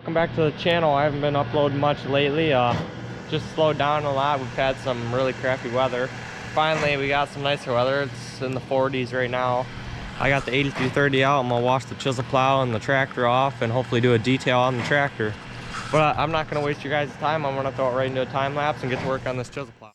Welcome back to the channel. I haven't been uploading much lately. Just slowed down a lot. We've had some really crappy weather. Finally, we got some nicer weather. It's in the 40s right now. I got the 8330 out. I'm gonna wash the chisel plow and the tractor off and hopefully do a detail on the tractor. But I'm not gonna waste your guys' time. I'm gonna throw it right into a time lapse and get to work on this chisel plow.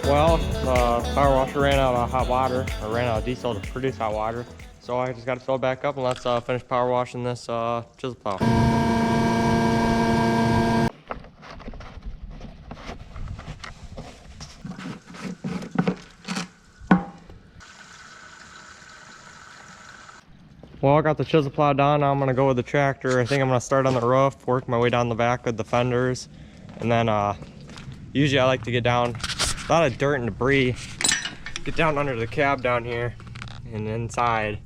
Well, the power washer ran out of hot water, or ran out of diesel to produce hot water. So I just got to fill it back up and let's finish power washing this chisel plow. Well, I got the chisel plow done. Now I'm gonna go with the tractor. I think I'm gonna start on the roof, work my way down the back with the fenders, and then usually I like to get down a lot of dirt and debris, get down under the cab down here and inside,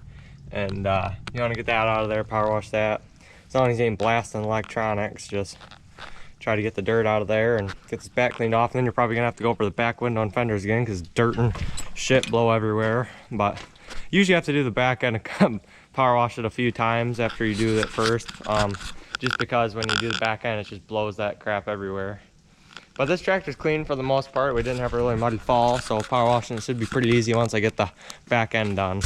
and you want to get that out of there, power wash that. As long as you ain't blasting electronics, just try to get the dirt out of there and get this back cleaned off. And then you're probably gonna have to go over the back window and fenders again because dirt and shit blow everywhere. But usually you have to do the back end and power wash it a few times after you do it first, just because when you do the back end it just blows that crap everywhere. But this tractor's clean for the most part. We didn't have a really muddy fall, so power washing it should be pretty easy once I get the back end done.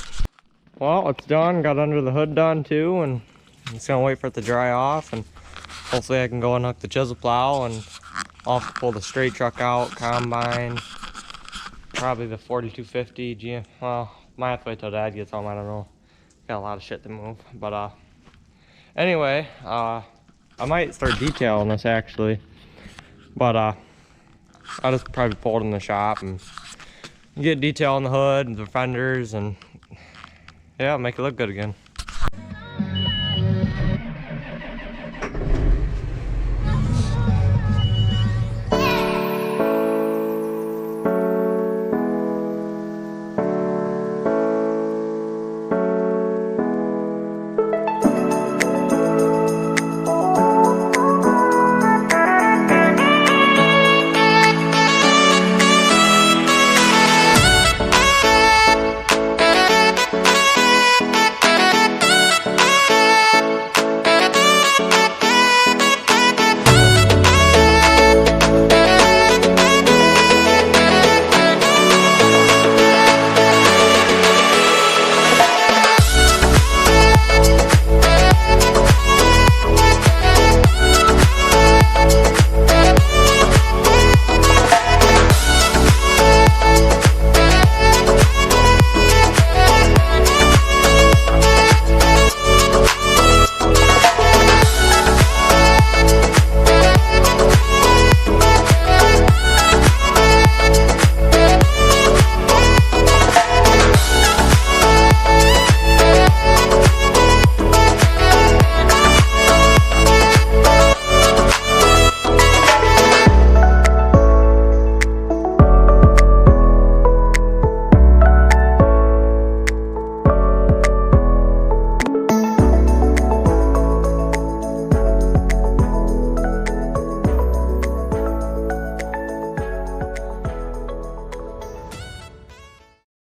Well, it's done. Got under the hood done too, and I'm just gonna wait for it to dry off, and hopefully I can go and hook the chisel plow, and I'll have to pull the straight truck out, combine, probably the 4250 GM. Well, might have to wait till Dad gets home. I don't know. Got a lot of shit to move, but anyway, I might start detailing this actually. But I'll just probably pull it in the shop and get detail on the hood and the fenders, and yeah, make it look good again.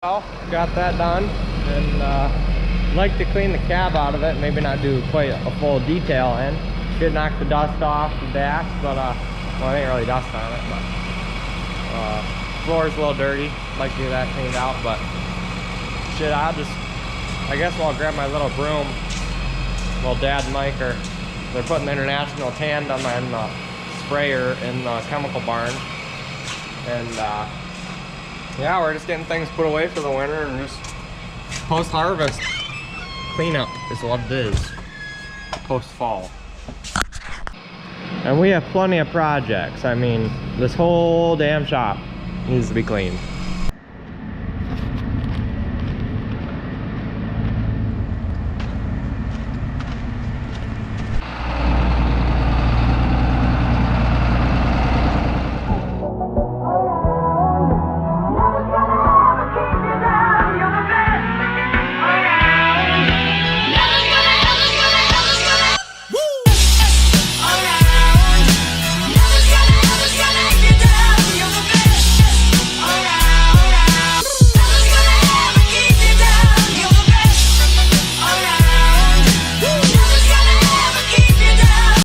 Well, got that done, and like to clean the cab out of it, maybe not do quite a full detail in. Should knock the dust off the dash, but well, it ain't really dust on it, but floor's a little dirty. Like to get that cleaned out, but shit, I guess I'll grab my little broom. Well, Dad and Mike they're putting the International tandem and the sprayer in the chemical barn, and yeah, we're just getting things put away for the winter and just post-harvest cleanup is what it is. Post-fall. And we have plenty of projects. I mean, this whole damn shop needs to be cleaned.